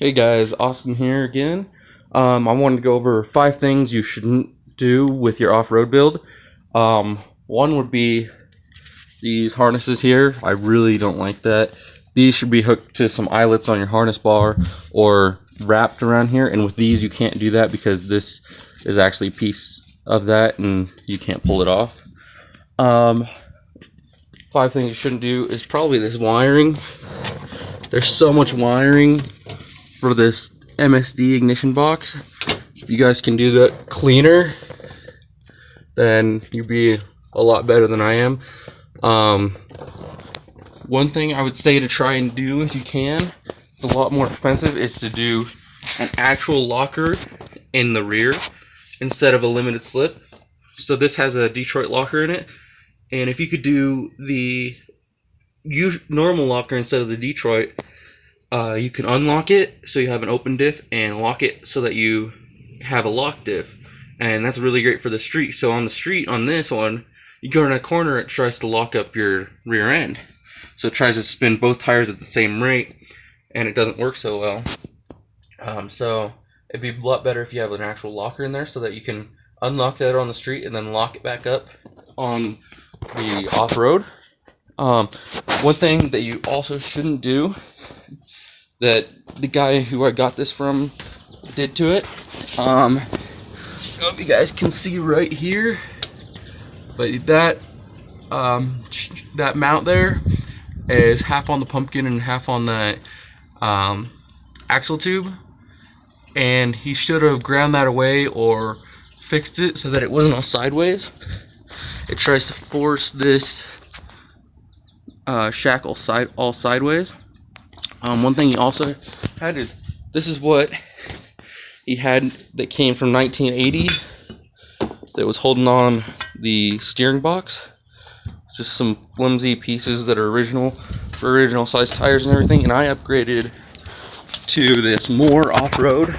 Hey guys, Austin here again. I wanted to go over 5 things you shouldn't do with your off-road build. One would be these harnesses here. I really don't like that. These should be hooked to some eyelets on your harness bar or wrapped around here, and with these you can't do that because this is actually a piece of that and you can't pull it off. 5 things you shouldn't do is probably this wiring. There's so much wiring for this MSD ignition box. If you guys can do that cleaner, then you'd be a lot better than I am. One thing I would say to try and do if you can, it's a lot more expensive, is to do an actual locker in the rear instead of a limited slip. So this has a Detroit locker in it, and if you could do the normal locker instead of the Detroit, you can unlock it so you have an open diff and lock it so that you have a lock diff, and that's really great for the street. So on the street, on this one, you go in a corner, it tries to lock up your rear end, so it tries to spin both tires at the same rate, and it doesn't work so well. So it'd be a lot better if you have an actual locker in there so that you can unlock that on the street and then lock it back up on the off-road. One thing that you also shouldn't do, that the guy who I got this from did to it, I hope you guys can see right here, but that mount there is half on the pumpkin and half on the axle tube, and he should have ground that away or fixed it so that it wasn't all sideways. It tries to force this shackle all sideways. One thing he also had is, this is what he had that came from 1980 that was holding on the steering box. Just some flimsy pieces that are original for original size tires and everything, and I upgraded to this more off-road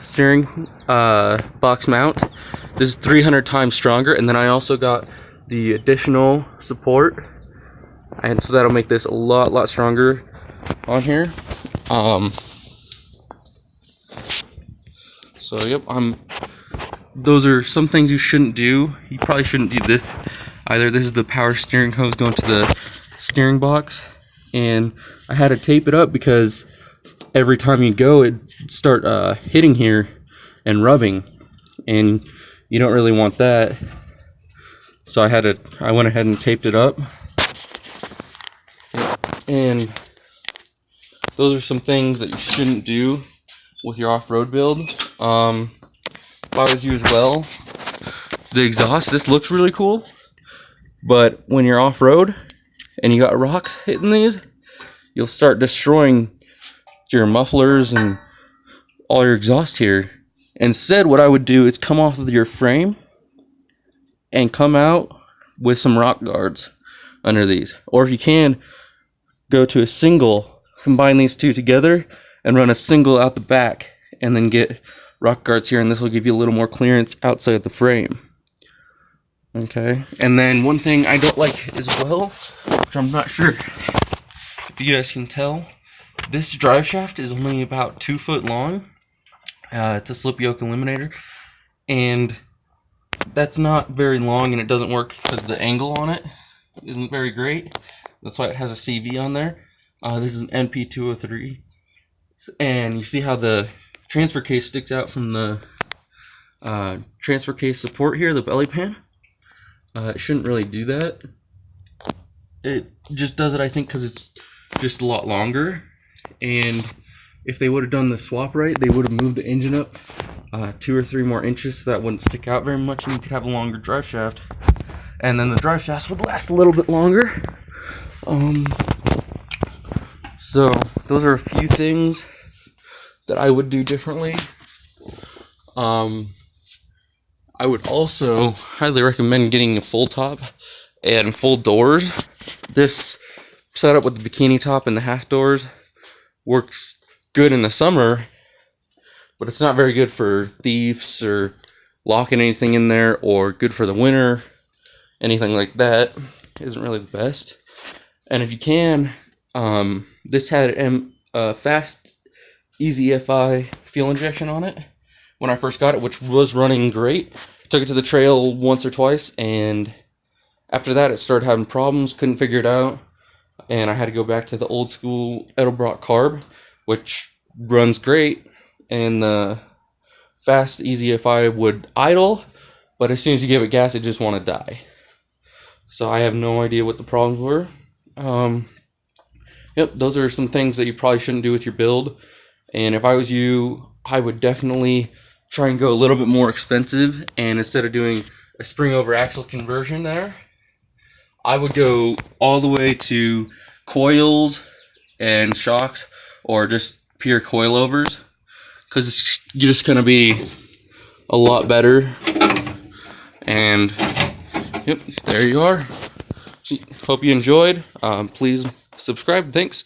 steering box mount. This is 300 times stronger, and then I also got the additional support, and so that'll make this a lot stronger on here. So yep, those are some things you shouldn't do. You probably shouldn't do this either. This is the power steering hose going to the steering box, and I had to tape it up because every time you go, it'd start hitting here and rubbing, and you don't really want that. So I went ahead and taped it up. And those are some things that you shouldn't do with your off-road build. If I was you as well, the exhaust, this looks really cool, but when you're off-road and you got rocks hitting these, you'll start destroying your mufflers and all your exhaust here. Instead, what I would do is come off of your frame and come out with some rock guards under these, or if you can, go to a single, combine these two together and run a single out the back, and then get rock guards here, and this will give you a little more clearance outside the frame. Okay, and then one thing I don't like as well, which I'm not sure if you guys can tell, this drive shaft is only about 2 foot long. It's a slip yoke eliminator, and that's not very long, and it doesn't work because the angle on it isn't very great. That's why it has a CV on there. This is an NP203, and you see how the transfer case sticks out from the transfer case support here, the belly pan. It shouldn't really do that. It just does it, I think, because it's just a lot longer, and if they would have done the swap right, they would have moved the engine up 2 or 3 more inches, so that wouldn't stick out very much, and you could have a longer drive shaft, and then the drive shaft would last a little bit longer. So those are a few things that I would do differently. I would also highly recommend getting a full top and full doors. This setup with the bikini top and the half doors works good in the summer, but it's not very good for thieves or locking anything in there, or good for the winter. Anything like that isn't really the best. And if you can, This had fast, easy FI fuel injection on it when I first got it, which was running great. Took it to the trail once or twice, and after that it started having problems, couldn't figure it out, and I had to go back to the old school Edelbrock carb, which runs great, and the fast, easy FI would idle, but as soon as you give it gas, it just want to die. So I have no idea what the problems were. Yep, those are some things that you probably shouldn't do with your build. And if I was you, I would definitely try and go a little bit more expensive. And instead of doing a spring over axle conversion there, I would go all the way to coils and shocks, or just pure coilovers, because it's just going to be a lot better. And yep, there you are. Hope you enjoyed. Please subscribe. Thanks.